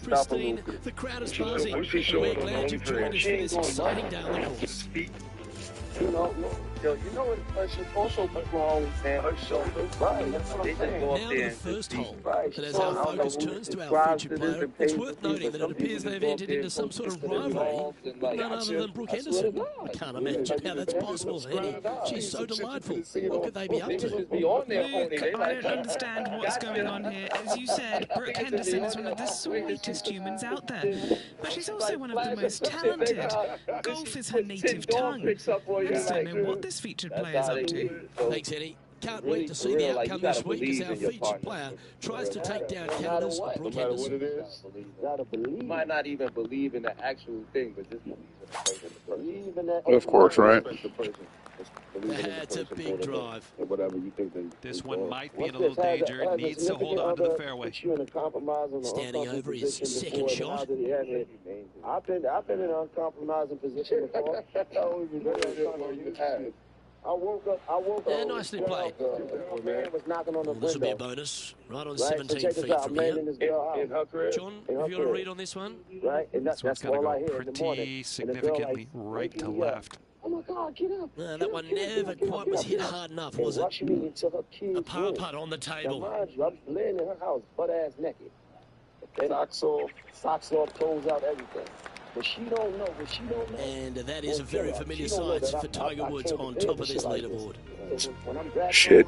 pristine, the crowd is buzzing, and we're glad you've joined us for this exciting down the course. You know what? She's also wrong, man. Her shoulder. Right. That's what I'm saying. Now to the first hole. And as our focus turns to our featured player, it's worth noting that it appears they've entered into some sort of rivalry with none other than Brooke Henderson. I can't imagine how that's possible, Eddie. She's so delightful. What could they be up to? Luke, I don't understand what's going on here. As you said, Brooke Henderson is one of the sweetest humans out there. But she's also one of the most talented. Golf is her native tongue. I just don't know what this featured player is up to. Thanks, Eddie. Can't wait to see the outcome this week as our featured player tries to take down Canada's Brooke Henderson. You might not even believe in the actual thing, but just believe in that. Of course, right? That's a big drive. This one might be in a little danger. It needs to hold on to the fairway. Standing over his second shot. I've been in an uncompromising position before. I woke up. Yeah, nicely played. This will be a bonus. Right on 17 feet from here. John, have you got a read on this one? Right, and This one's got to go pretty significantly right to left. Oh my God, get up. That one never quite was hit hard enough, was it? A par putt on the table. I'm laying in her house, butt-ass naked. Socks off, toes out, everything. But she don't know. And that is a very familiar sight for Tiger Woods on top of this leaderboard. Shit.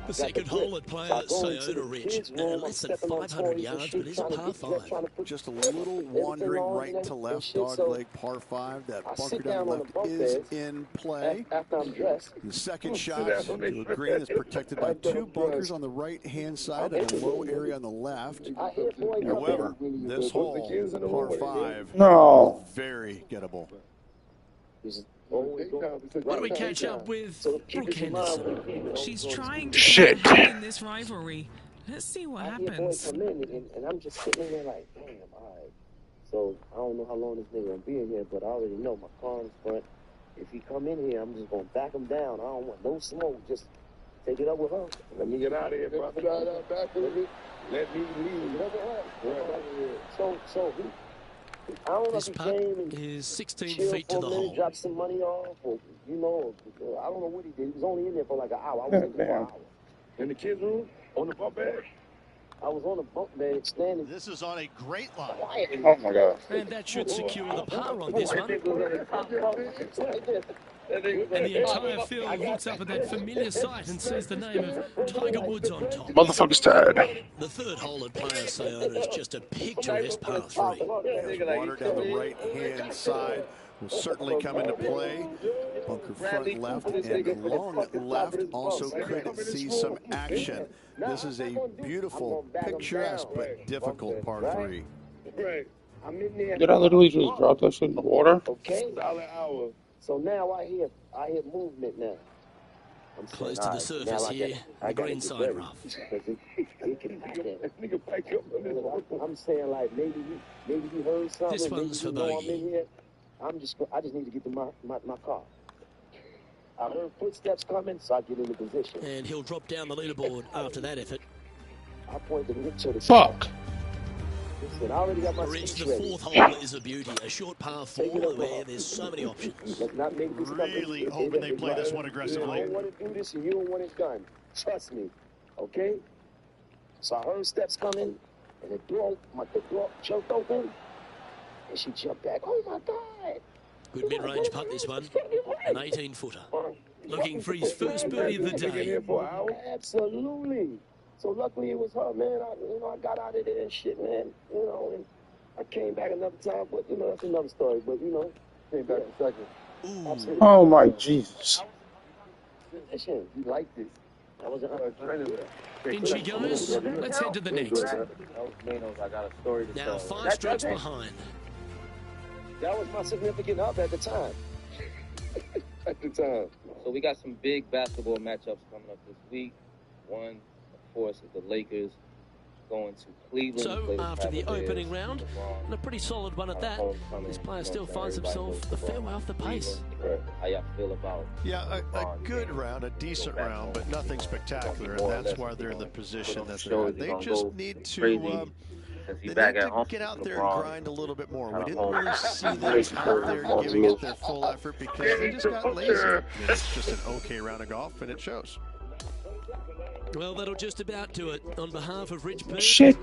The second hole at player Sayona Ridge, less than 500 yards, but it's a par 5. Just a little wandering right to left, dogleg par 5. That bunker down the left is in play. The second shot to the green is protected by 2 bunkers on the right-hand side and a low area on the left. However, this hole, par 5, No. very gettable. Why do we catch up with Brooke Henderson? She's trying to Shit. in this rivalry. Let's see what happens. And I'm just sitting there like, damn, all right. So I don't know how long this nigga gonna be in here, but I already know my car in front. If he come in here, I'm just gonna back him down. I don't want no smoke. Just take it up with her. Let me get out of here, bro. Let me leave. So he. I don't know This if he putt came and is 16 chilled feet to for the a minute, hole. dropped some money off, or, I don't know what he did. He was only in there for like an hour. I was in there for an hour. In the kids' room? On the bunk bed? I was on the bunk bed standing. This is on a great line. Oh my God. And that should secure the par on this one. And the entire field looks up at that familiar sight and sees the name of Tiger Woods on top. Motherfucker's tired. The third hole at player Sayona is just a picturesque par 3. Water down the right-hand side will certainly come into play. Bunker front left and long left also could see some action. This is a beautiful, picturesque, but difficult par 3. Did I literally just drop that shit in the water? Okay. So now I hear movement now. I'm Close to the surface here, the green side rough. I'm saying like maybe he heard something. This one's for bogey. I just need to get to my car. I heard footsteps coming, so I get into position. And he'll drop down the leaderboard after that effort. I point to the Fuck. Listen, I already got my Reach the speech ready. fourth hole is a beauty. A short par 4 where there's so many options. Let's not make this Really hoping they play this one aggressively. I don't want to do this and you don't want it done. Trust me. Okay? So I heard steps coming and the door choked open and she jumped back. Oh my God. Good mid-range putt this one. An 18-footer. Looking for his first birdie of the day. Absolutely. So luckily it was her, man. I got out of there and shit, man. And I came back another time, but that's another story. But came back a second. Oh my Jesus. You liked it. I was In she goes. Let's head to the next. I got a story to Now tell. 5 strokes behind. That was my significant other at the time. So we got some big basketball matchups coming up this week. One, of course, is the Lakers going to Cleveland. So after the opening round, and a pretty solid one at that, this player still finds himself a fair way off the pace. How y'all feel about? Yeah, a good round, a decent round, but nothing spectacular, and that's why they're in the position that they're in. They just need to They need to get out there and grind a little bit more. We didn't really see them out there giving it their full effort because they just got lazy. And it's just an okay round of golf, and it shows. Well, that'll just about do it on behalf of Rich P. Shit.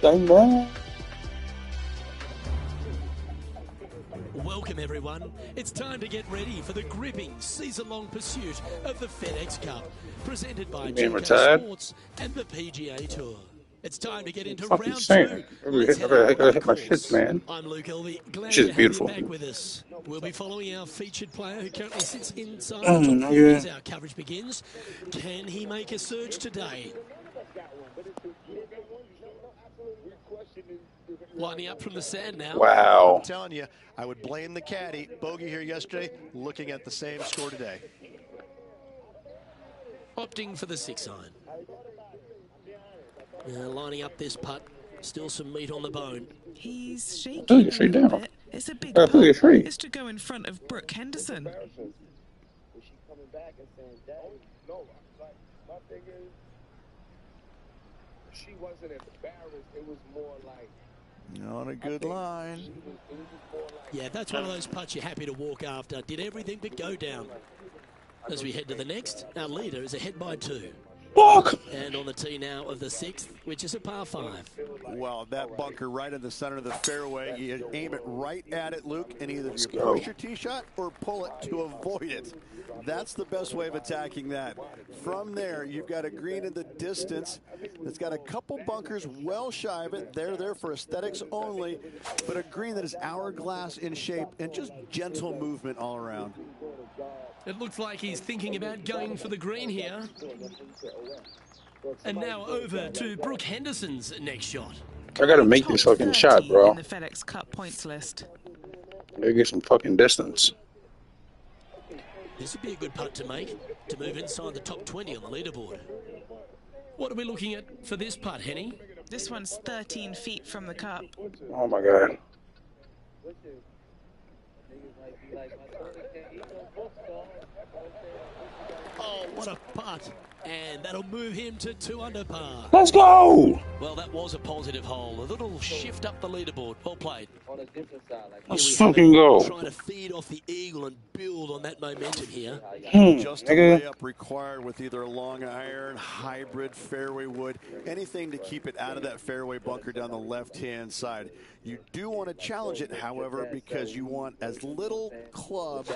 No. Welcome, everyone. It's time to get ready for the gripping season-long pursuit of the FedEx Cup, presented by GK Sports and the PGA Tour. It's time to get into round two. I gotta hit my shit, man. I'm Luke Elvey. Glad She's to have beautiful. you back with us. We'll be following our featured player who currently sits inside the top 40 as our coverage begins. Can he make a surge today? Lining up from the sand now. Wow. I'm telling you, I would blame the caddy. Bogey here yesterday, looking at the same score today. Opting for the 6-iron. Lining up this putt. Still some meat on the bone. He's shaking a little bit. It's a big putt. It's to go in front of Brooke Henderson. She wasn't embarrassed. It was more like on a good line. Yeah, that's one of those putts you're happy to walk after. Did everything but go down. As we head to the next, our leader is ahead by 2. Fuck! And on the tee now of the 6th, which is a par 5. Well, that bunker right in the center of the fairway, you aim it right at it, Luke, and either you go. push your tee shot or pull it to avoid it. That's the best way of attacking that. From there, you've got a green in the distance that's got a couple bunkers well shy of it. They're there for aesthetics only, but a green that is hourglass in shape and just gentle movement all around. It looks like he's thinking about going for the green here. And now over to Brooke Henderson's next shot. I gotta make this fucking shot, bro. In the FedEx Cup points list. Gotta get some fucking distance. This would be a good putt to make, to move inside the top 20 on the leaderboard. What are we looking at for this putt, Henny? This one's 13 feet from the cup. Oh my god. Oh, what a putt. And that'll move him to 2 under par. Let's go! Well, that was a positive hole. A little shift up the leaderboard. Well played. Let's fucking go. Trying to feed off the eagle and build on that momentum here. Just a layup required with either a long iron, hybrid, fairway wood, anything to keep it out of that fairway bunker down the left-hand side. You do want to challenge it, however, because you want as little club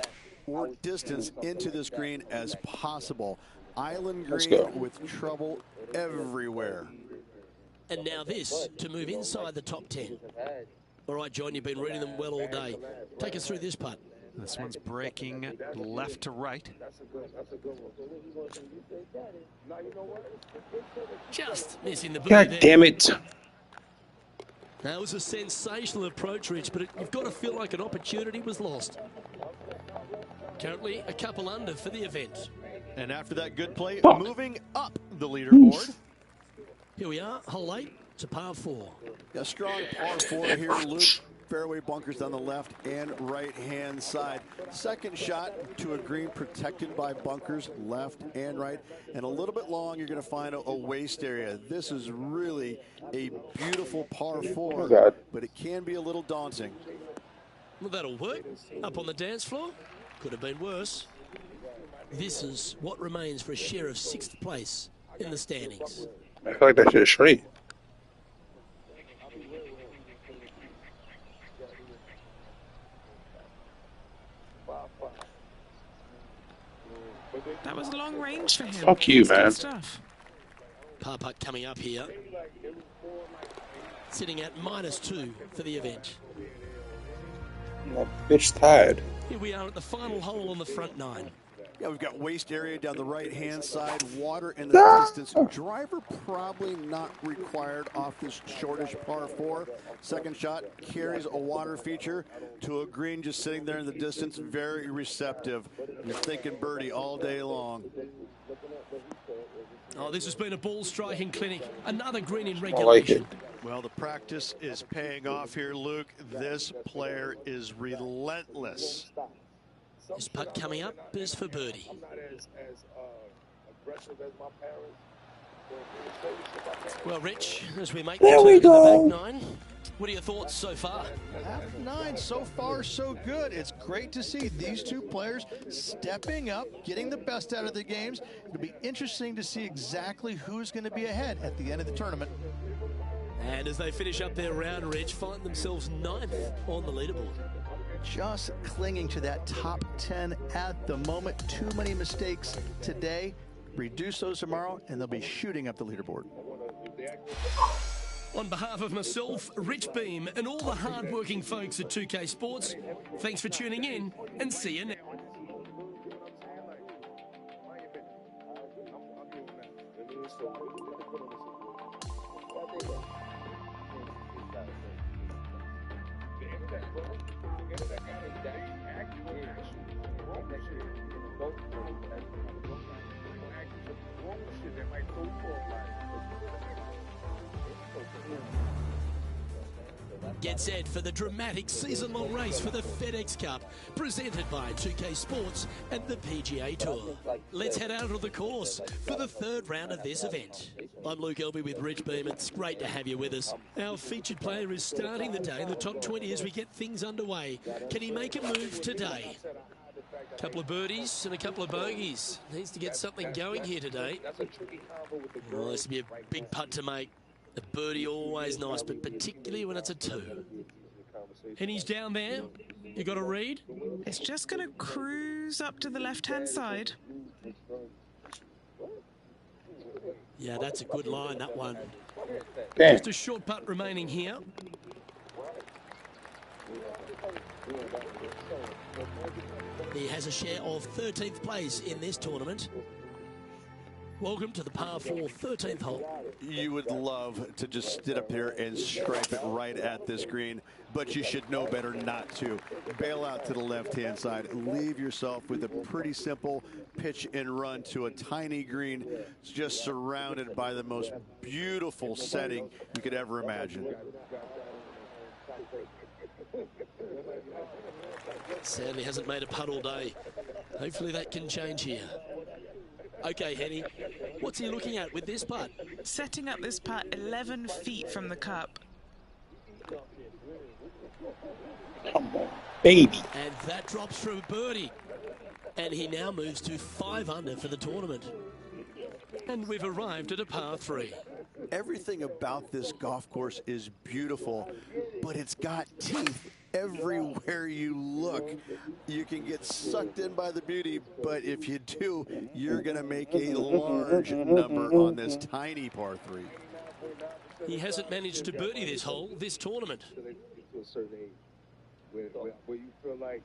or distance into this green as possible. Island green with trouble everywhere. And now this to move inside the top 10. All right, John, you've been reading them well all day. Take us through this putt. This one's breaking left to right. Just missing the God there. damn it. That was a sensational approach, Rich, but you've got to feel like an opportunity was lost. Currently a couple under for the event. And after that good play, moving up the leaderboard. Here we are, hole 8. It's a par 4. A strong par 4 here, Luke. Fairway bunkers on the left and right-hand side. Second shot to a green protected by bunkers left and right. And a little bit long, you're going to find a waste area. This is really a beautiful par 4, but it can be a little daunting. Well, that'll work. Up on the dance floor. Could have been worse. This is what remains for a share of 6th place in the standings. I feel like that shit is straight. That was long range for him. Fuck you, man. Par putt coming up here. Sitting at -2 for the event. That bitch tired. Here we are at the final hole on the front 9. Yeah, we've got waste area down the right-hand side, water in the distance. Driver probably not required off this shortish par 4. Second shot carries a water feature to a green just sitting there in the distance, very receptive. You're thinking birdie all day long. Oh, this has been a ball striking clinic. Another green in I like regulation. it. Well, the practice is paying off here, Luke. This player is relentless. This putt coming up is for birdie. I'm not as aggressive as my parents. Well, Rich, as we make There the we turn to the go. back nine, what are your thoughts so far? Half nine, so far so good. It's great to see these two players stepping up, getting the best out of their games. It'll be interesting to see exactly who's going to be ahead at the end of the tournament. And as they finish up their round, Rich, find themselves 9th on the leaderboard. Just clinging to that top 10 at the moment. Too many mistakes today. Reduce those tomorrow, and they'll be shooting up the leaderboard. On behalf of myself, Rich Beam, and all the hard-working folks at 2K Sports, thanks for tuning in, and see you next. Get set for the dramatic season-long race for the FedEx Cup, presented by 2K Sports and the PGA Tour. Let's head out of the course for the third round of this event. I'm Luke Elby with Rich Beam. It's great to have you with us. Our featured player is starting the day in the top 20 as we get things underway. Can he make a move today? A couple of birdies and a couple of bogeys. Needs to get something going here today. Well, this will be a big putt to make. A birdie always nice, but particularly when it's a 2. And he's down there. You got a read? It's just going to cruise up to the left-hand side. Yeah, that's a good line, that one. Damn. Just a short putt remaining here. He has a share of 13th place in this tournament. Welcome to the par 4 13th hole. You would love to just sit up here and stripe it right at this green, but you should know better not to. Bail out to the left-hand side. Leave yourself with a pretty simple pitch and run to a tiny green, just surrounded by the most beautiful setting you could ever imagine. Sadly hasn't made a putt all day. Hopefully that can change here. Okay, Henny, what's he looking at with this putt? Setting up this putt 11 feet from the cup. Come on, baby. And that drops for a birdie. And he now moves to 5 under for the tournament. And we've arrived at a par 3. Everything about this golf course is beautiful, but it's got teeth everywhere you look. You can get sucked in by the beauty, but if you do, you're going to make a large number on this tiny par 3. He hasn't managed to birdie this hole, this tournament. To a certain age, where you feel like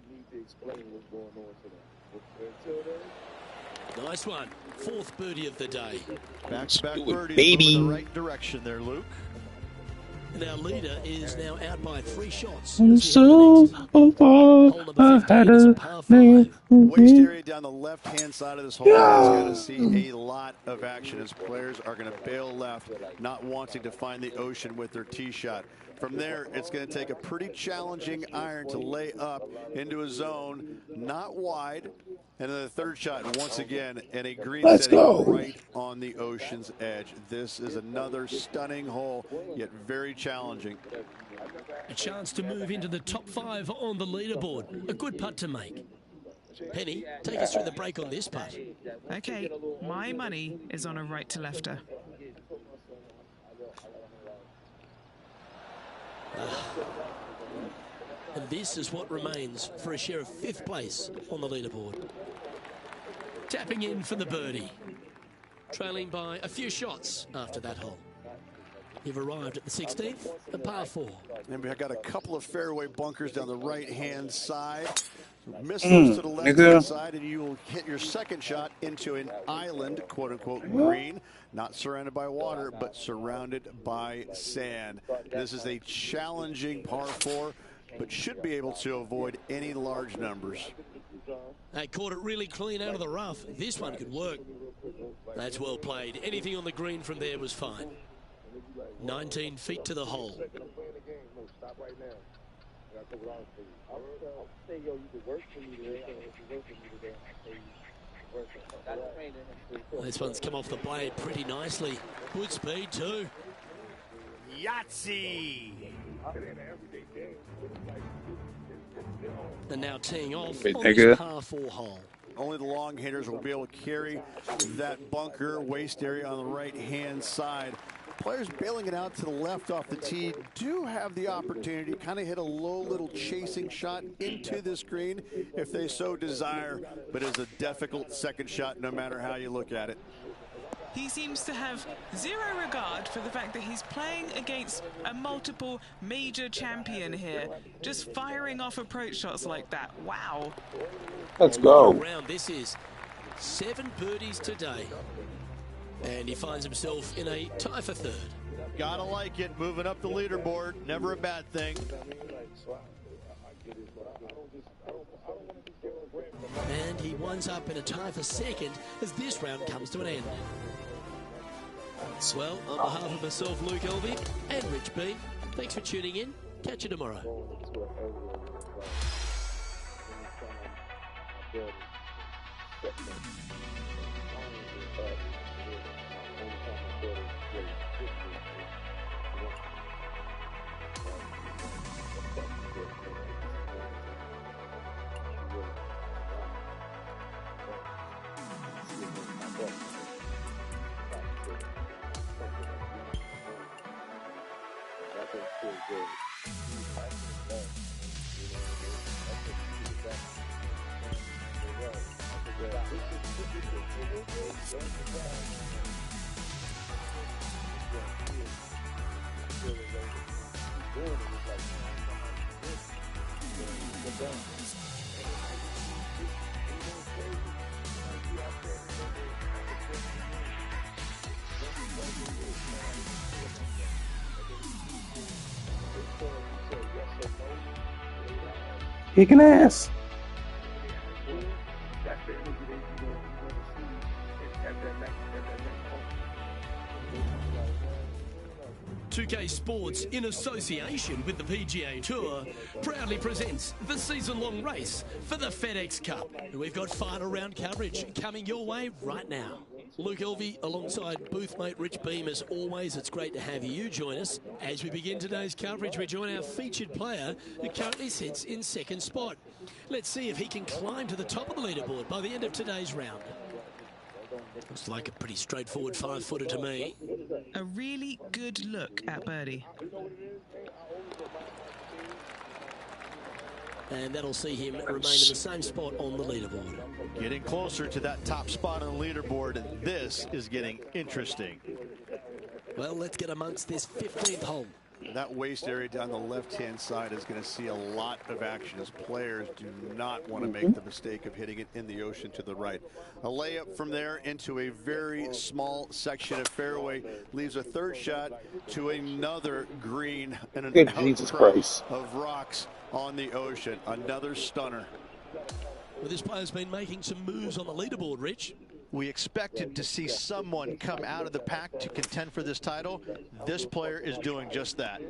you need to explain what's going on to them. Until then, Nice one. 4th birdie of the day. Back-to-back Do it, birdies baby. moving the right direction there, Luke. And our leader is now out by 3 shots. I'm so far ahead of me. Waste area down the left-hand side of this hole is going to see a lot of action as players are going to bail left, not wanting to find the ocean with their tee shot. From there, it's going to take a pretty challenging iron to lay up into a zone, not wide. And then the third shot, once again, and a green setting right on the ocean's edge. This is another stunning hole, yet very challenging. A chance to move into the top 5 on the leaderboard. A good putt to make. Penny, take us through the break on this putt. Okay, my money is on a right-to-lefter. And this is what remains for a share of 5th place on the leaderboard. Tapping in for the birdie. Trailing by a few shots after that hole. You've arrived at the 16th, a par 4. And we've got a couple of fairway bunkers down the right-hand side. Miss those to the left-hand side, and you will hit your second shot into an island, quote-unquote, green. Not surrounded by water, but surrounded by sand. This is a challenging par 4, but should be able to avoid any large numbers. They caught it really clean out of the rough. This one could work. That's well played. Anything on the green from there was fine. 19 feet to the hole. This one's come off the blade pretty nicely. Good speed too. Yahtzee! And now teeing off Wait, on this par 4 hole. Only the long hitters will be able to carry that bunker waist area on the right-hand side. Players bailing it out to the left off the tee do have the opportunity to kind of hit a low little chasing shot into this green if they so desire, but it's a difficult second shot no matter how you look at it. He seems to have zero regard for the fact that he's playing against a multiple major champion here. Just firing off approach shots like that. Wow. Let's go. Round. This is 7 birdies today. And he finds himself in a tie for third. Gotta like it. Moving up the leaderboard. Never a bad thing. And he winds up in a tie for second as this round comes to an end. Well, on behalf of myself, Luke Elvey, and Rich B, thanks for tuning in. Catch you tomorrow. Kicking ass. 2K Sports, in association with the PGA Tour, proudly presents the season-long race for the FedEx Cup. We've got final round coverage coming your way right now. Luke Elvey alongside boothmate Rich Beam. As always, it's great to have you join us. As we begin today's coverage, we join our featured player who currently sits in second spot. Let's see if he can climb to the top of the leaderboard by the end of today's round. Looks like a pretty straightforward 5-footer to me. A really good look at birdie. And that'll see him remain in the same spot on the leaderboard. Getting closer to that top spot on the leaderboard, and this is getting interesting. Well, let's get amongst this 15th hole. That waist area down the left-hand side is going to see a lot of action as players do not want to make the mistake of hitting it in the ocean to the right. A layup from there into a very small section of fairway leaves a third shot to another green and an outcrop of rocks on the ocean. Another stunner. Well, this player's been making some moves on the leaderboard, Rich. We expected to see someone come out of the pack to contend for this title. This player is doing just that.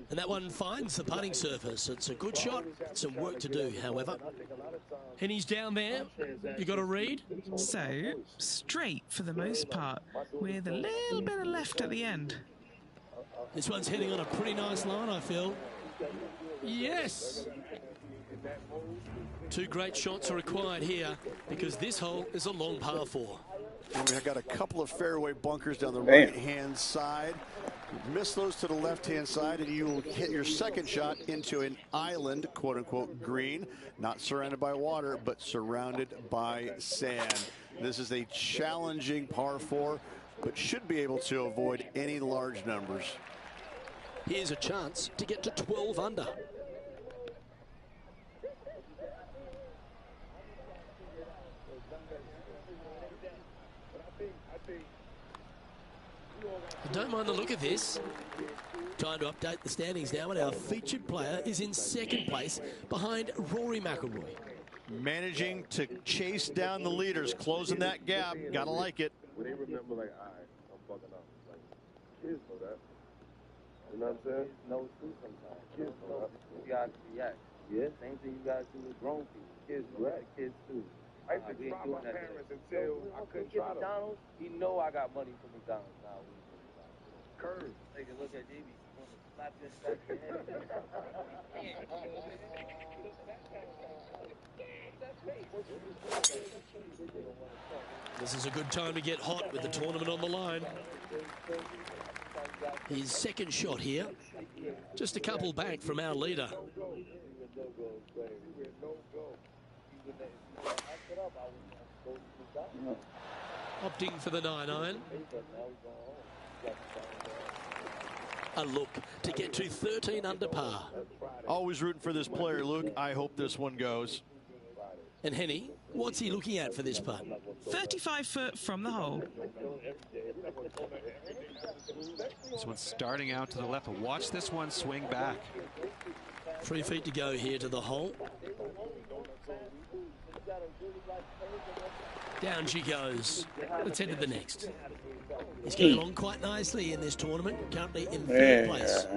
And that one finds the putting surface. It's a good shot. Some work to do, however. And he's down there. You got to read. So, straight for the most part, with a little bit of left at the end. This one's heading on a pretty nice line, I feel. Yes! 2 great shots are required here because this hole is a long par 4. And we've got a couple of fairway bunkers down the right-hand side. Miss those to the left-hand side, and you'll hit your second shot into an island, quote-unquote, green, not surrounded by water, but surrounded by sand. This is a challenging par 4, but should be able to avoid any large numbers. Here's a chance to get to 12 under. I don't mind the look of this. Time to update the standings now, and our featured player is in second place behind Rory McIlroy. managing to chase down the leaders, closing that gap. Gotta like it. When they remember, like, all right, I'm fucking up. Like, kids know that. You know what I'm saying? No, too sometimes. Kids know that. You gotta react. Yeah. Same thing you gotta do with grown people. Kids know that. Kids too. I used to try my parents until I couldn't try them. McDonald's, he know I got money for McDonald's now. Curve. Take a look at JB. Slap this back your head. This is a good time to get hot with the tournament on the line. His second shot here. Just a couple back from our leader. Opting for the 9-iron. A look to get to 13 under par. Always rooting for this player, Luke. I hope this one goes. And Henny, what's he looking at for this putt? 35 foot from the hole. This one's starting out to the left, but watch this one swing back. 3 feet to go here to the hole. Down she goes. Let's head to the next. He's going along quite nicely in this tournament, currently in third place.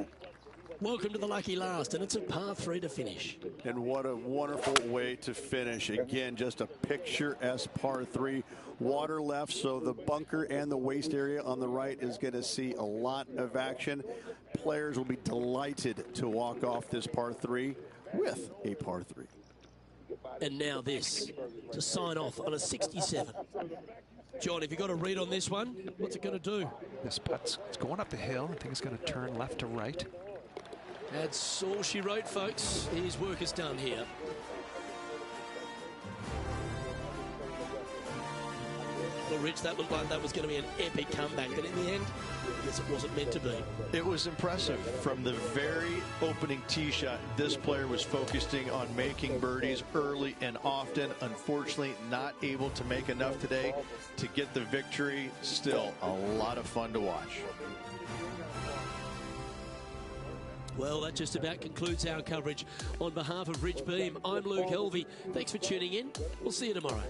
Welcome to the lucky last, and it's a par 3 to finish. And what a wonderful way to finish. Again, just a picturesque par 3. Water left, so the bunker and the waist area on the right is going to see a lot of action. Players will be delighted to walk off this par 3 with a par 3. And now this, to sign off on a 67. John, have you got a read on this one? What's it going to do? This putt's going up the hill. I think it's going to turn left to right. That's all she wrote, folks. His work is done here. Well, Rich, that looked like that was going to be an epic comeback, but in the end, I guess it wasn't meant to be. It was impressive. From the very opening tee shot, this player was focusing on making birdies early and often. Unfortunately, not able to make enough today to get the victory. Still a lot of fun to watch. Well, that just about concludes our coverage. On behalf of Rich Beam, I'm Luke Helvey. Thanks for tuning in. We'll see you tomorrow.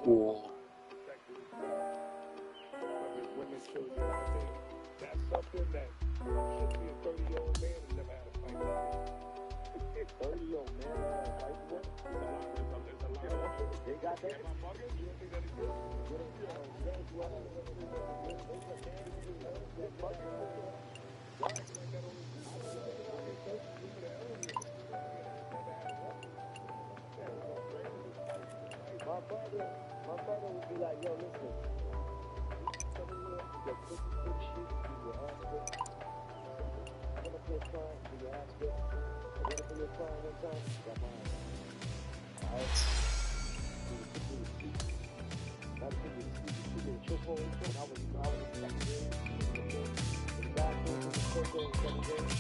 Cool. That's something that should be a 30-year-old man who's never had a fight. 30-year-old man who had a fight for it? They got that? You don't think that is good? My brother would be like, yo, listen. Come in here, get 50 shit, do your ass good. I'm up here crying, do your ass good. I went up in here crying one time, got my ass. Alright? Not to give you the speech, you did a chokehold, and I was like, the guy came from the chokehold in 7 days.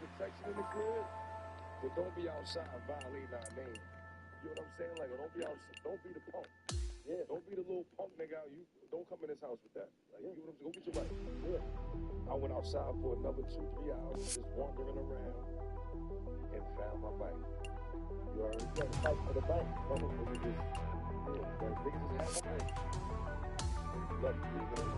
protection in the crib, but don't be outside violating our name. You know what I'm saying? Like, don't be outside. Don't be the punk. Yeah. Don't be the little punk nigga out. You don't come in this house with that. Like, you know what I'm saying? Go get your wife. Yeah. I went outside for another 2-3 hours, just wandering around, and found my bike. You already got to fight for the bike. Niggas just have my bike. Look, you're going to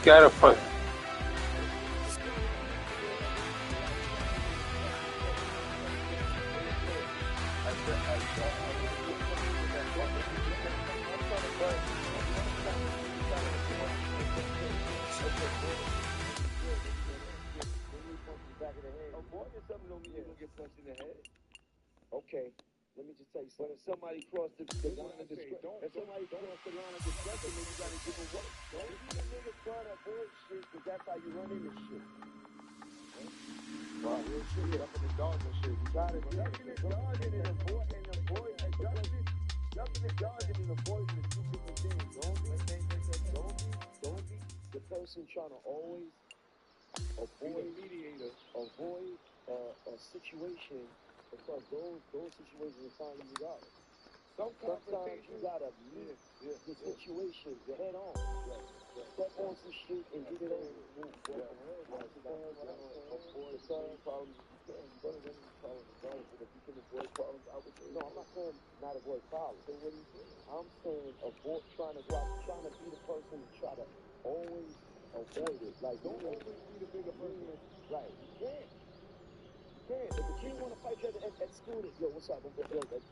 gotta fight. Okay, let me just tell you something. If somebody crossed the line of discretion, if somebody crossed the line of discretion, then you gotta give them work. Don't be the nigga trying to avoid shit, because that's how you run into shit. Wow, real shit, up in the dogs and shit. You got it. Ducking and dodging and avoiding and avoiding. Ducking and dodging and avoiding is two different things. Don't be the person trying to always avoid a situation. Because those situations are finally regardless. Sometimes you gotta meet the situation head on. Step on some shit and get it over. Avoid problems if you can. You're gonna run into problems regardless. But if you can avoid problems, I would say no. I'm not saying not avoid problems. So what do you say? I'm saying avoid trying to be the person to try to always avoid it. Like don't always be the bigger person. Right. You can't. If the kid want to fight you at school, yo, what's up? Yo, at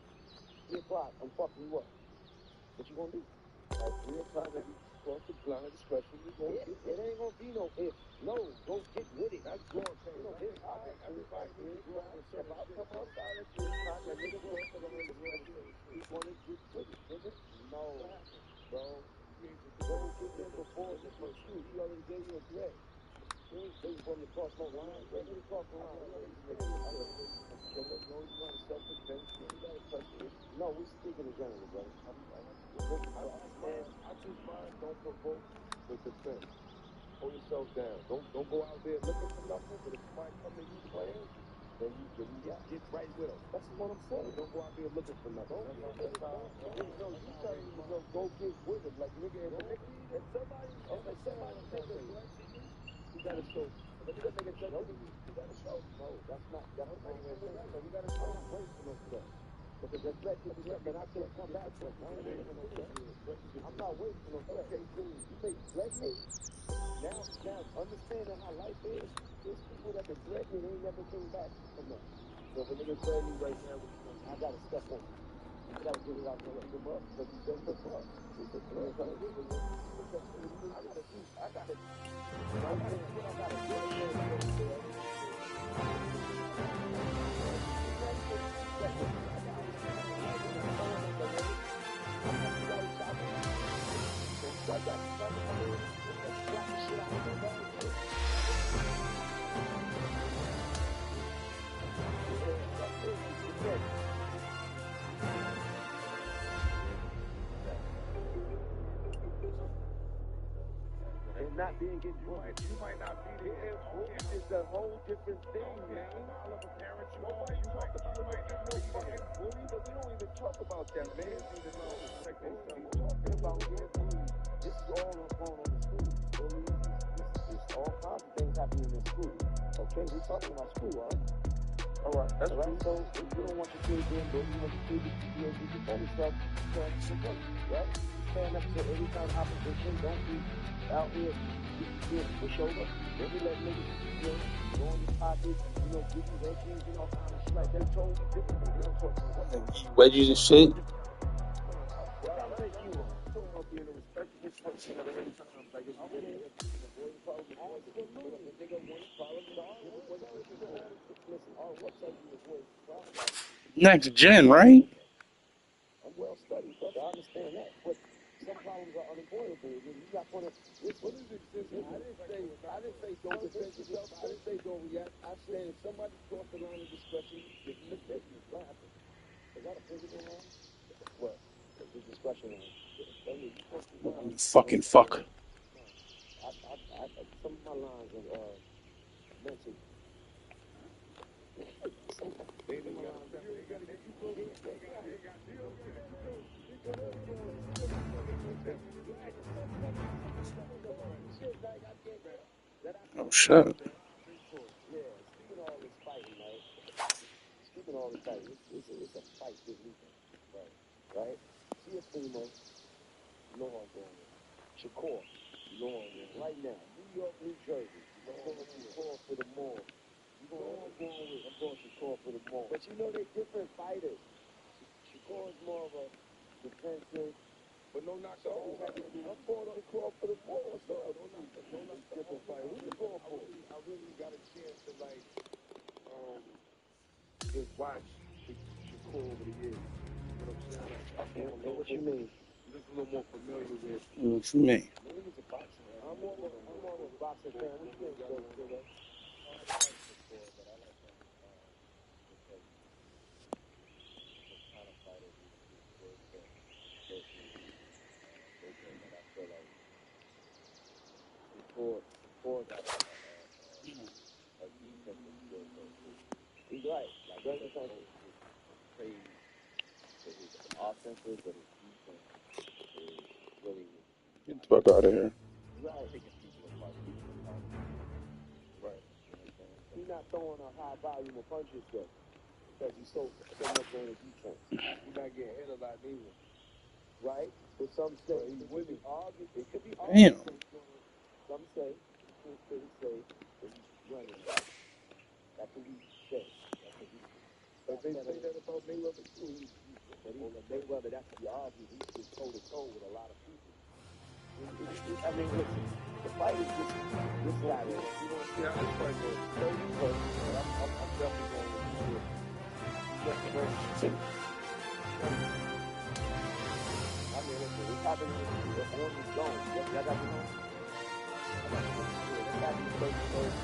3 o'clock, I'm fucking you up. What you gonna do? At 3 o'clock, if you cross the line of discretion, you gonna get it. Ain't gonna be no if. No, go get with it. That's grown pain. You know, it's hard. Everybody needs to grow up. If I come outside at 3 o'clock, that nigga cross the line of discretion, he's gonna get with it, nigga. No, bro. Go get there before he puts you. He already gave you a threat. They want to cross no line. They need to cross the line. No, we're speaking in general, brother. I just mind don't provoke the defense. Hold yourself down. Don't go out there looking for nothing. But if somebody come to you playing, then you get right with them. That's what I'm saying. Don't go out there looking for nothing. No, you telling me to go get with them. Like nigga, if somebody take a glance at you, you gotta show. If you make a judgment, you gotta show. No, that's the wrong way of thinking. So we gotta show. I'm not waiting for no threat. Because the threat could be something I can't come back from. I ain't waiting for no threat. I'm not waiting for no threat. Okay, cool. You may threaten me. Now, understanding how life is, there's people that can threaten and they ain't never came back from that. So if a nigga tell me right now, I gotta step on. I gotta get it out there, let him up, because he's just a fuck. It's a club. I gotta do. I gotta. Right there, what I gotta do. And not being get you might not be there. It's a whole different thing, man. All of the parents you might talk about bullying, but we don't even talk about that, man. Talking about getting bullied. This is all going on in school. Bullying is all kinds of things happening in school. Okay, we're talking about school, all right? All right, that's all right. So if you don't want your kids being bullied, you want your kids to be able to defend themselves, right? Stand up to any kind of opposition. Don't be out here getting pushed over. Don't be letting niggas, go in your pockets, give you wedgies and all kinds of shit like that. Totally different. You know what I'm talking about? Wedgies and shit. What I'm saying, you talking about being a respectable person at any time. Like, if you really avoid the problem, if a nigga wants problems, listen, all what's up, you avoid problems. Next gen, right? I'm well studied, brother. I understand that. But some problems are unavoidable. You got one of what is existing? I didn't say don't defend yourself. I didn't say don't react. I said if somebody crossed the line of discretion, give them the business. What happened? Is that a physical line? What? The discretion line. Fucking fuck. Some of my lines are mental. Oh shit. Yeah, speaking all this fighting, right? Speaking all this fighting, it's a fight this weekend, right? See a Primo, you know I'm going with. Shakur, you know I'm going with. Right now, New York, New Jersey, I'm going Shakur for the mall. You know I'm going with. I'm going Shakur for the mall. But you know they're different fighters. Shakur is more of a defensive. But no knockdown. I'm going Shakur for the mall. So no different fighter. Who you going for? I really got a chance to just watch Shakur over the years. You know what I'm saying? I know what you mean. Just a little more familiar with. What you mean? I'm more of a boxing fan. What you think, brother? He's right. Like that's the thing. Crazy. His offensive, but his defense is really. Get the fuck out of here. Right. Right. He's not throwing a high volume of punches yet because he's so much on his defense. He's not getting hit a lot either. Right? But some say he's winning. It could be. Damn. Some say that he's running. That could be said. But they say that about Mayweather too. But Mayweather, that's the argument. He's just toe-to-toe with a lot of people. I mean, listen, the fight is just this guy there. You want to see how this fight goes? 30 first, but I'm definitely going with this. I mean, listen, it's happening in the Orange Zone. Y'all got to know? It's happening 31st.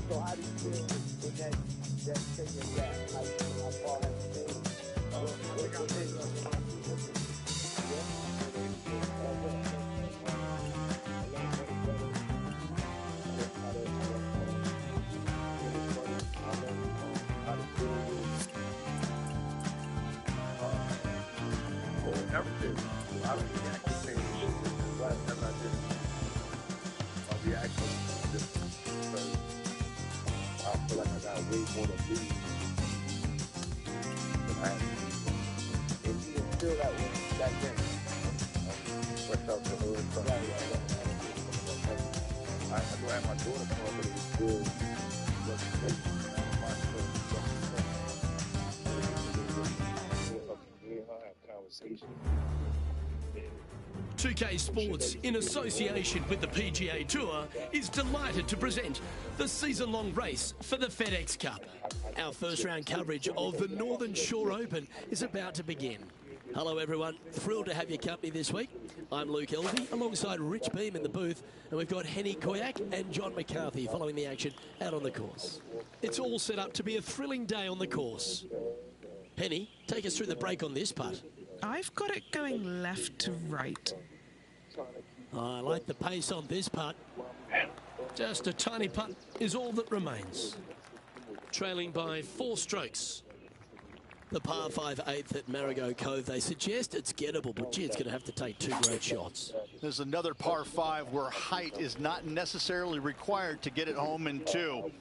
So how do you feel in that singing rap? How far has it changed? Everything. I don't react the same as last time I did it. My reaction is different because I feel like I got way more to lose than I had to lose. And you feel that way back then. Fresh out the hood. I go have my daughter come, but it was still conversation. 2K Sports, in association with the PGA Tour, is delighted to present the season-long race for the FedEx Cup. Our first-round coverage of the Northern Shore Open is about to begin. Hello, everyone. Thrilled to have your company this week. I'm Luke Elvey, alongside Rich Beam in the booth, and we've got Henny Koyak and John McCarthy following the action out on the course. It's all set up to be a thrilling day on the course. Henny, take us through the break on this putt. I've got it going left to right. I like the pace on this putt. Just a tiny putt is all that remains. Trailing by 4 strokes. The par 5 8th at Marigot Cove, they suggest it's gettable, but gee, it's going to have to take 2 great shots. There's another par 5 where height is not necessarily required to get it home in 2.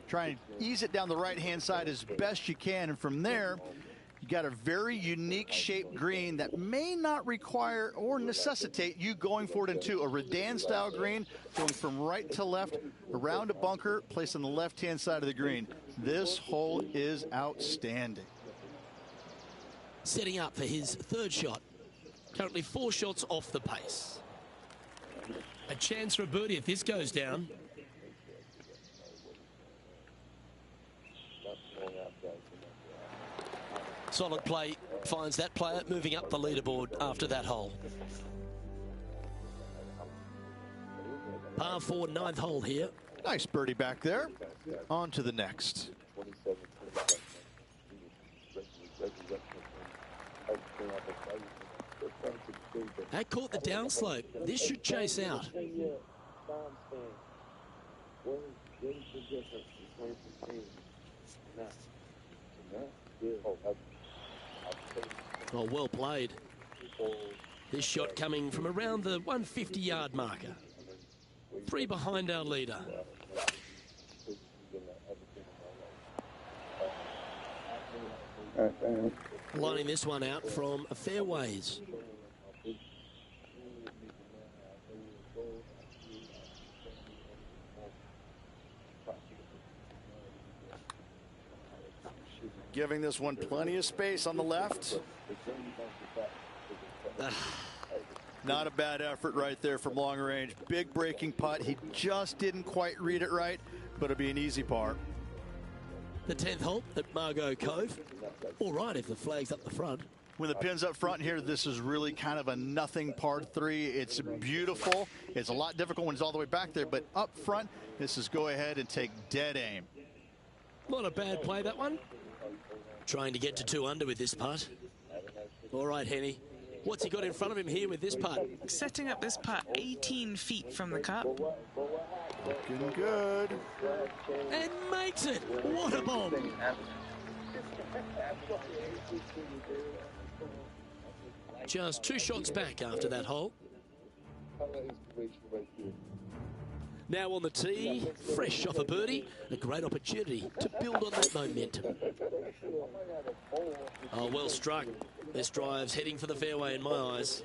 Try and ease it down the right-hand side as best you can, and from there, you got a very unique shaped green that may not require or necessitate you going for it in 2. A Redan-style green going from right to left around a bunker placed on the left-hand side of the green. This hole is outstanding. Setting up for his 3rd shot. Currently 4 shots off the pace. A chance for a birdie if this goes down. Solid play finds that player moving up the leaderboard after that hole. Par 4, 9th hole here. Nice birdie back there. On to the next. That caught the downslope. This should chase out. Oh, well played. This shot coming from around the 150-yard marker. 3 behind our leader. Lining this one out from a fairways. Giving this one plenty of space on the left. Not a bad effort right there from long range. Big breaking putt. He just didn't quite read it right, but it'll be an easy par. The 10th hole at Marigot Cove. All right if the flag's up the front. When the pin's up front here, this is really kind of a nothing par 3. It's beautiful. It's a lot difficult when it's all the way back there, but up front, this is go ahead and take dead aim. Not a bad play, that one. Trying to get to 2 under with this putt. All right, Henny. What's he got in front of him here with this putt? Setting up this putt 18 feet from the cup. Looking good. And makes it. What a bomb. Just 2 shots back after that hole. Now on the tee, fresh off a birdie, a great opportunity to build on that momentum. Oh, well struck. This drive's heading for the fairway in my eyes.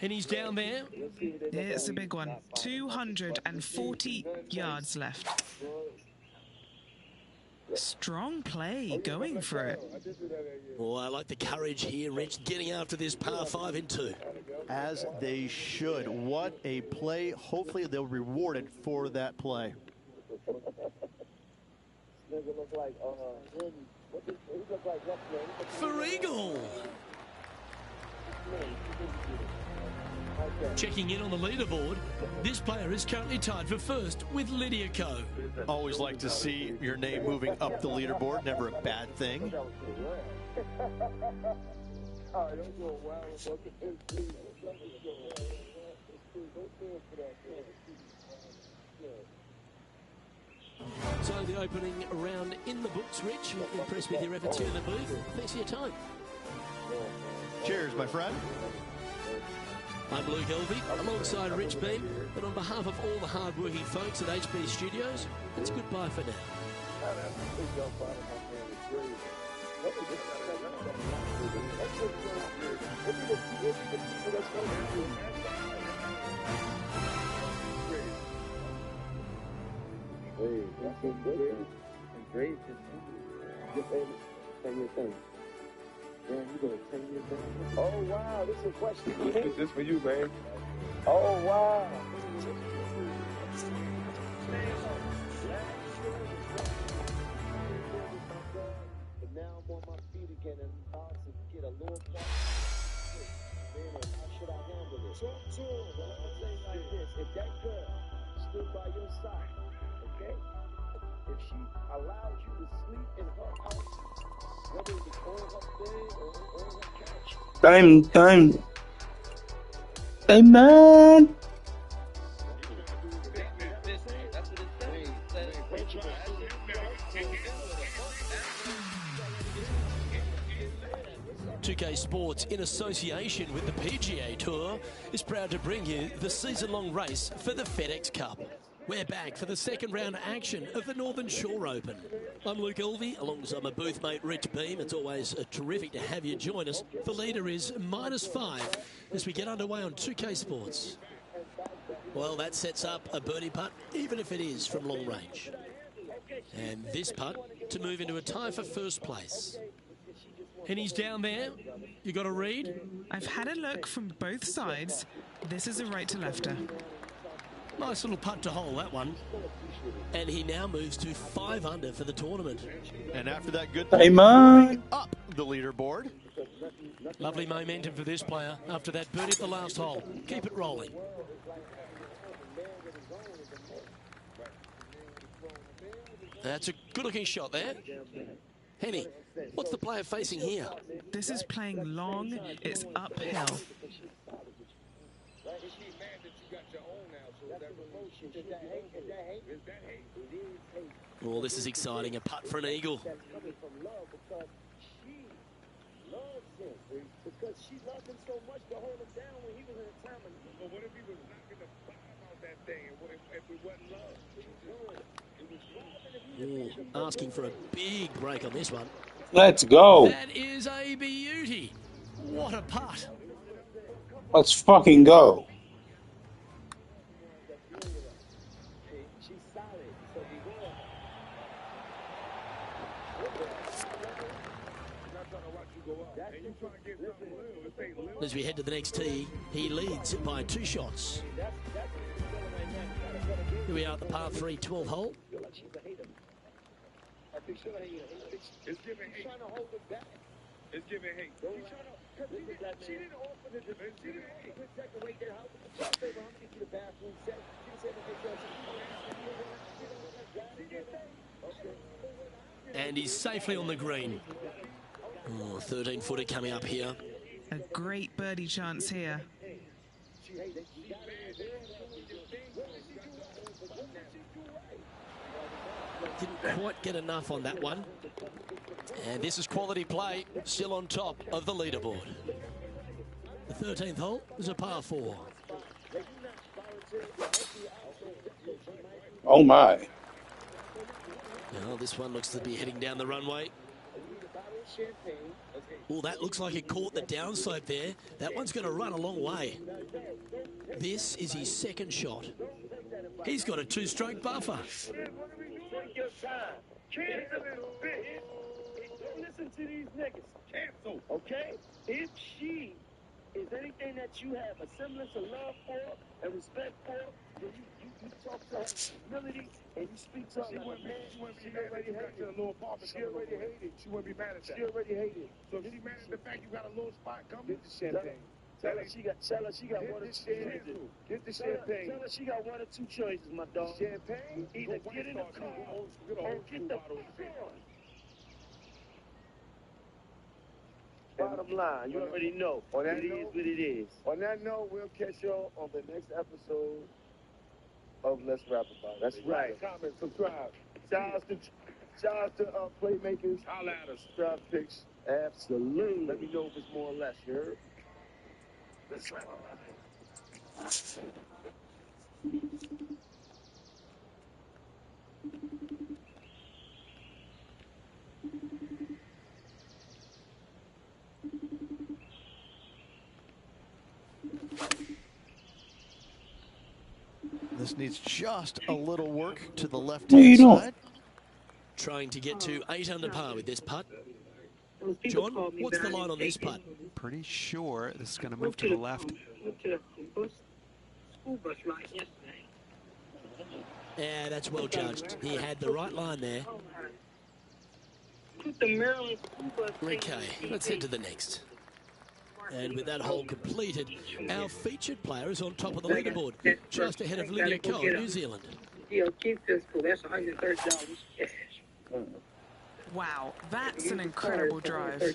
And he's down there. It's a big one. 240 yards left. Strong play, going for it. Oh, I like the courage here, Rich, getting after this par 5 in 2. As they should. What a play. Hopefully they'll be rewarded for that play. For eagle. Checking in on the leaderboard, this player is currently tied for first with Lydia Ko. Always like to see your name moving up the leaderboard, never a bad thing. So the opening round in the books, Rich. Impressed with your efforts here in the booth. Thanks for your time. Cheers, my friend. I'm Luke Elvey, alongside Rich Beam, and on behalf of all the hard-working folks at HB Studios, it's goodbye for now. Oh, wow, this is a question. This is for you, man. Oh, wow. But now I'm on my feet again and I'm about to get a little part. Man, how should I handle this? Well, I'm saying like this. If that girl stood by your side, okay? If she allowed you to sleep in her house, whether it was on her bed or on her couch. Time. Hey, man. Sports, in association with the PGA Tour, is proud to bring you the season-long race for the FedEx Cup. We're back for the second round action of the Northern Shore Open. I'm Luke Elvey, alongside my booth mate Rich Beam. It's always terrific to have you join us. The leader is -5 as we get underway on 2K Sports. Well, that sets up a birdie putt, even if it is from long range. And this putt to move into a tie for first place. Henny's down there. You got a read? I've had a look from both sides. This is a right to lefter. Nice little putt to hole, that one. And he now moves to 5 under for the tournament. And after that good Hey, man. Up the leaderboard. Lovely momentum for this player after that birdie at the last hole. Keep it rolling. That's a good-looking shot there. Henny, what's the player facing here? This is playing long. It's uphill. Oh, this is exciting. A putt for an eagle. Because she loved him so much to hold him down when he was in a time of need. But what if he was knocking the bottom out that thing if it wasn't love? Ooh, asking for a big break on this one. Let's go. That is a beauty. What a putt. Let's fucking go. As we head to the next tee, he leads by 2 shots. Here we are at the par 3 12th hole. It's giving hate. It's giving hate. She didn't offer the defense. She didn't hate. And he's safely on the green. Oh, 13-footer coming up here. A great birdie chance here. Didn't quite get enough on that one. And this is quality play, still on top of the leaderboard. The 13th hole is a par 4. Oh, my. Well, this one looks to be heading down the runway. Oh, that looks like it caught the downslope there. That one's going to run a long way. This is his second shot. He's got a 2-stroke buffer. Take your time. Cancel it, bitch. Don't listen to these niggas. Cancel. Okay? If she is anything that you have a semblance of love for and respect for, then you talk to her humility and you speak to her. She wouldn't be already hated. She already hated. She wouldn't be mad at that. She already hated. So if she mad at the fact you got a little spot coming, This is champagne. Tell her she got one or two choices. Get the champagne. Tell her she got one or two choices, my dog. Champagne? Either get in the car or get the fuck on. Bottom line, you already know. On that it is what it is. On that note, we'll catch y'all on the next episode of Let's Rap About It. That's right. Comment, subscribe. Shout out to playmakers. Holla at us. Subscribe picks. Absolutely. Let me know if it's more or less, you heard? Let's rap about it. This needs just a little work to the left-hand side. Trying to get to 8 under par with this putt. John, what's the line on this putt? Pretty sure this is going to move to the left. Yeah, that's well judged. He had the right line there. Okay, let's head to the next. And with that hole completed, our featured player is on top of the leaderboard, just ahead of Lydia Cole, New Zealand. That's $130 cash. Wow, that's an incredible drive.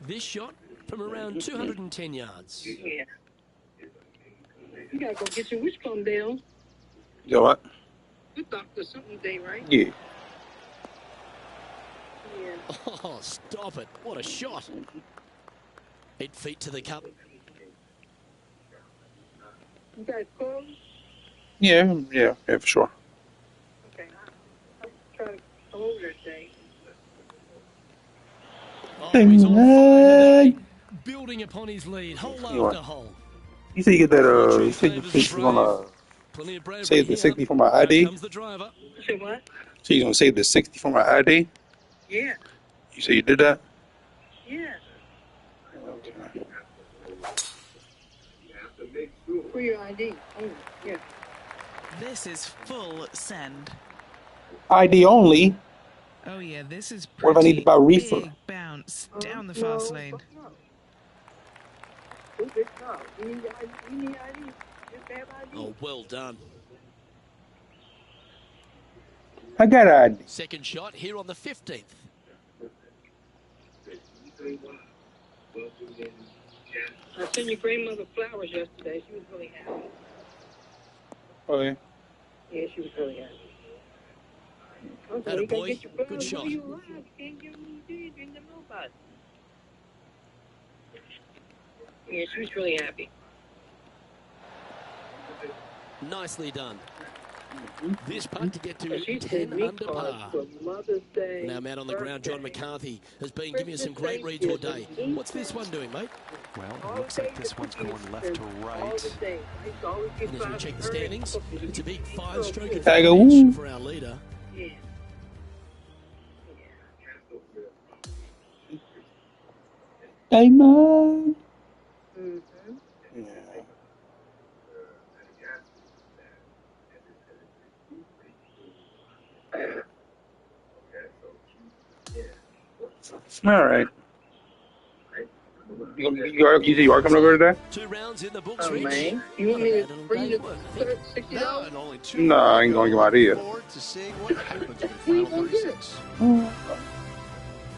This shot from around 210 yards. Yeah. You gotta go get your wishbone down. Yo, what? You Dr. something day, right? Yeah. Yeah. Oh, stop it. What a shot. 8 feet to the cup. You guys close? Yeah, for sure. Okay. I'll try to come over there today. Oh, he's on fire today. Building upon his lead, hole after hole. You say you get that, you say the 60 from save the 60 for my ID? Comes the driver. You say what? So you gonna save the 60 for my ID? Yeah. You say you did that? Yeah. Okay. For your ID. Oh, yeah. This is full send. ID only? Oh yeah, this is What if I need to buy reefer? big bounce down the fast lane. Oh, well done. I got ID. Second shot here on the 15th. I sent your grandmother flowers yesterday. She was really happy. Oh, yeah. Yeah, she was really happy. Okay, Atta you gotta boy. get your flowers. Good shot. What are you alive? You can't give them to you. Drink them nobody. Yeah, she was really happy. Nicely done. This putt to get to She 10 sent me under cards par. for Mother's Day. Now out on the ground, John McCarthy has been giving us some great reads all day. What's this one doing, mate? Well, it looks like this one's going left to right. And as we check the standings, it's a big 5-stroke Tiger advantage Woo. for our leader. Yeah. Diamond. Mm-hmm. Yeah. All right. You say you are coming over today? 2 rounds in the books, Oh, Rich. man. You want me to bring you $60? Now, and only 2 No, I ain't gonna get my idea. forward to seeing what happens with the final 36.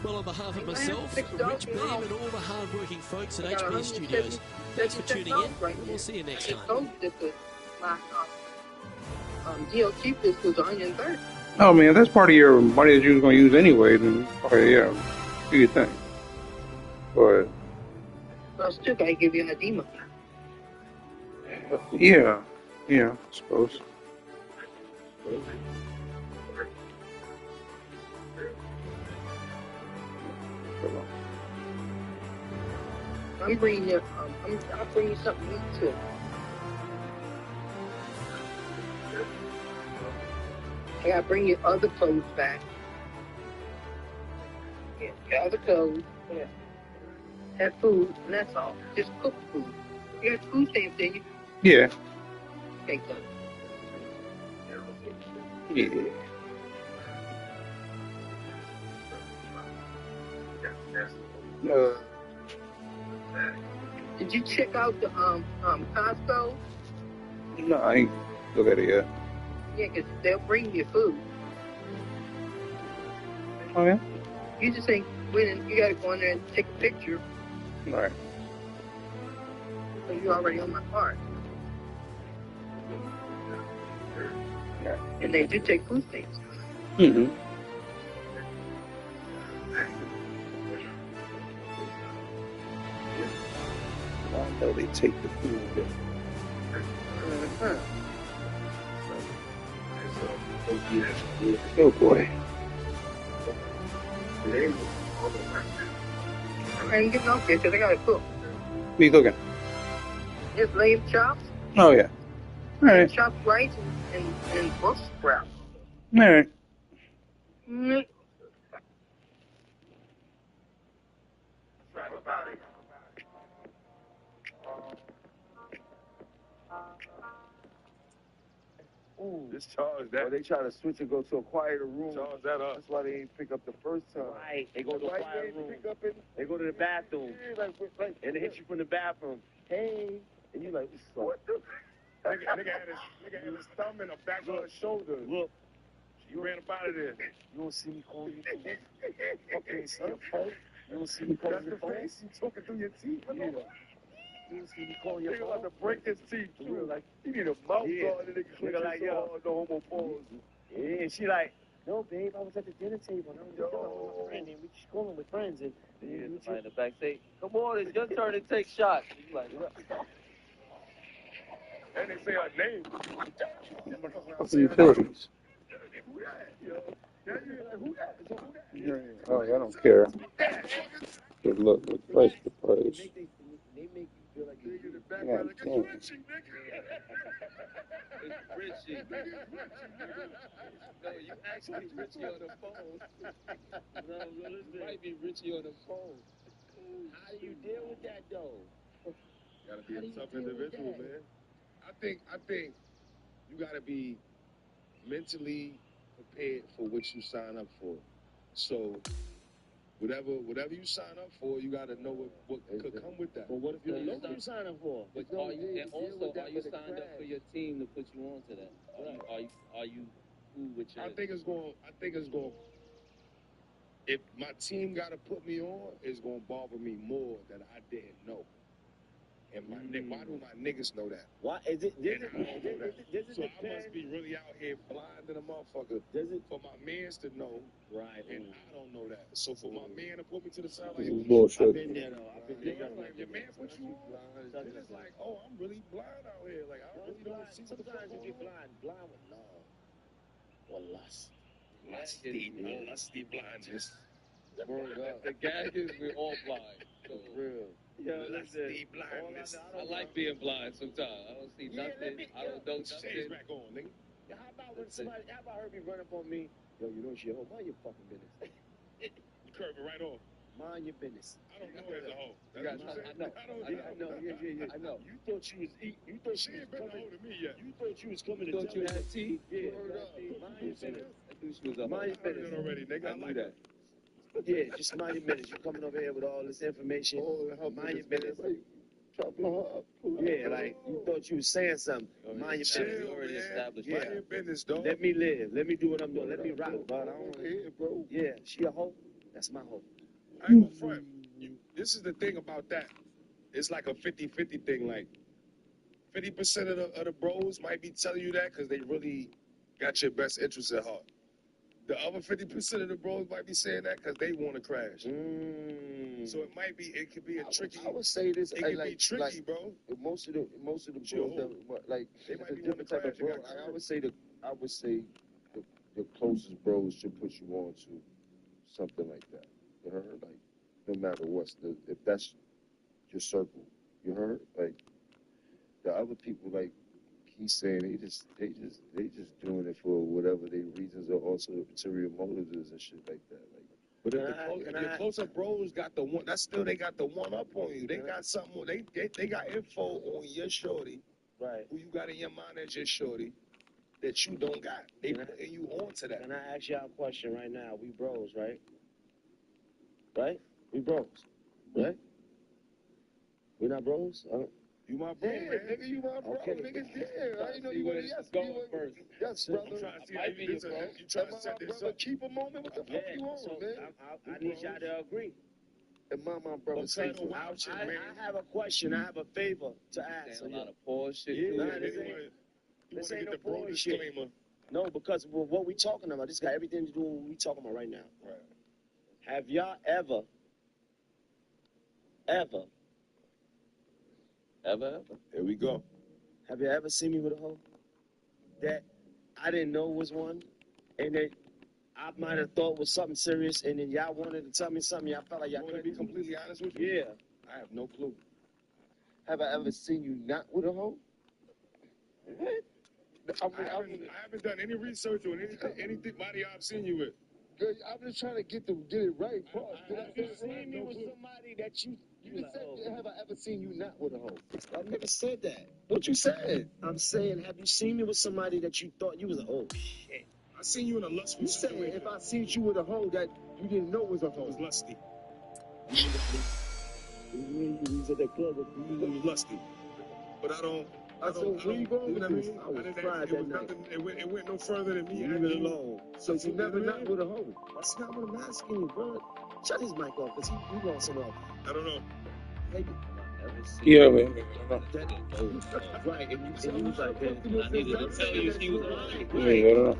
Well, on behalf of myself, Rich Beam, and all the hard-working folks at HB Studios, thanks for tuning in, and we'll see you next time. told you that the deal cheapest was $130. Oh man, if that's part of your money that you was gonna use anyway, then okay, yeah, do your thing. But I still gotta give you an ID money. yeah, I suppose. I'm bringing you. I'll bring you something to eat too. I gotta bring you other clothes back. Yeah, your other clothes. Yeah. Have food, and that's all. Just cook food. You got food stamps, didn't you? Yeah. Okay, good. Yeah. Did you check out the Costco? No, I ain't look at it yet. Yeah, 'cause they'll bring you food. Oh, yeah? You just ain't winning. You gotta go in there and take a picture. All right. So you're already on my card. Yeah. And they do take food stamps. Mm-hmm. I know they take the food. Oh, boy. I ain't getting off there because I gotta cook. What are you cooking? Just lamb chops. Oh, yeah. All right. Chopped rice and Brussels sprouts. All right. Mm. Ooh, just charge that. Or they try to switch and go to a quieter room. Charge that up. That's why they ain't pick up the first time. Right. They go to a quiet room. They go to the bathroom. Yeah, like, And they hit you from the bathroom. Hey. And you like, what's up? Nigga had his thumb in the back of his shoulder. Look. You ran up out of there. You don't see me calling you phone? Okay, son. You don't see me calling your phone? That's the face you talking through your teeth. Yeah. You don't see me calling your Nigga phone? about to break his teeth. For real, like, you need a mouth yeah. guard and nigga click like, yo, no homo pause. Yeah, and she like, no, babe, I was at the dinner table. And I was with my friend, and we just calling with friends. And in the back say, come on, it's your turn to take shots. You like, and they say her name. Utilities. Who that, yo? Who that? So who that? Yeah. Oh, yeah, I don't care. Good luck with price to price. They make you feel like Nigga in the back, Yeah, like, it's yeah. Richie, nigga. it's Richie. No, you actually Richie on the phone. No, you might be Richie on the phone. How do you deal with that, though? Gotta be a tough individual, man. I think you gotta be mentally prepared for what you sign up for. So whatever you sign up for, you gotta know what could come with that. But what if you don't know what you sign up for? But are you signed up for your team to put you on to that? Are you cool with your? I think it's going. If my team gotta put me on, it's gonna bother me more than I didn't know. And why do my niggas know that? Why is it? So I must be really out here blind than a motherfucker. For my mans to know, right? And I don't know that. So for my man to put me to the side like, bullshit. I've been there though. I've been there. Like your man put you on, then it's like, oh, I'm really blind out here. Like I really don't see what the fuck Sometimes you get blind with love or lust. Lusty blindness. The gag is we're all blind. So real. Yeah, listen. Blindness. I like being blind sometimes. I don't see nothing. I don't know Shades back on, nigga. How about when somebody? How about her be running up on me? Yo, you know she a hoe. Mind your fucking business. You curve it right off. Mind your business. I don't know as a hoe. That's what you I know. I know. Yeah. I know. You thought she was eating. You thought she was been a coming. hoe to me yet. You thought she was coming to thought you had teeth? Yeah. Mind your business. I knew she was a Mind hoe. your business already, nigga. I like that. Yeah, just mind your business. You coming over here with all this information. Mind your business. Yeah, like you thought you was saying something. Mind your business. Already established. Yeah. Mind your business, dog. Let me live. Let me do what I'm doing. Let me rock, bro. I don't want to. Bro. Yeah, she a hoe. That's my hoe. I ain't gonna front. This is the thing about that. It's like a 50-50 thing. Like 50% of the bros might be telling you that because they really got your best interests at heart. The other 50% of the bros might be saying that because they want to crash. So it could be a tricky. I would say this. It could be tricky, bro. Most of the bros that like They it's might a be different type of bro. I would say the closest bros should put you on to something like that. You heard? Like no matter if that's your circle. You heard? Like the other people, like he's saying, they just doing it for whatever their reasons or also ulterior motives is and shit like that. Like, but if your closer bros got the one, that's still they got the one up on you. They got something. They got info on your shorty, right? Who you got in your mind as your shorty that you don't got. They putting you on to that. Can I ask y'all a question right now? We bros, right? Right? We bros, right? We're not bros? You my bro, man. Nigga, you my bro. Okay. Nigga, yeah. I didn't know you were yes. First. Yes, brother. I'm trying to see if you trying to set this up. Keep a moment. What the fuck you on, so man? I need y'all to agree. And my brother say I have a question. I have a favor to ask. A lot of bullshit. Yeah, this ain't no bullshit. No, because what we talking about, this got everything to do with what we talking about right now. Right. Have y'all ever, here we go. have you ever seen me with a hoe that I didn't know was one, and that I might have thought was something serious, and then y'all wanted to tell me something, y'all felt like y'all couldn't be completely honest with you? Yeah. I have no clue. Have I ever seen you not with a hoe? I haven't done any research on anybody I've seen you with. Good, I'm just trying to get it right. Have you seen me with somebody that you said, have I ever seen you not with a hoe? I never said that. What you said? I'm saying, have you seen me with somebody that you thought you was a hoe? Shit. I seen you in a lustful situation. You said if I seen you with a hoe that you didn't know was a hoe. It was lusty. You was at that club with me. It was lusty. But I don't. Where you going with this? I was fried that night. It went no further than me. Leave it alone. So you never not with a hoe. That's not what I'm asking you, bro. Shut his mic off, because he wants some off. I don't know. Hey, Yeah, man. right, and you was like, I needed to tell you she was Yeah, I don't know.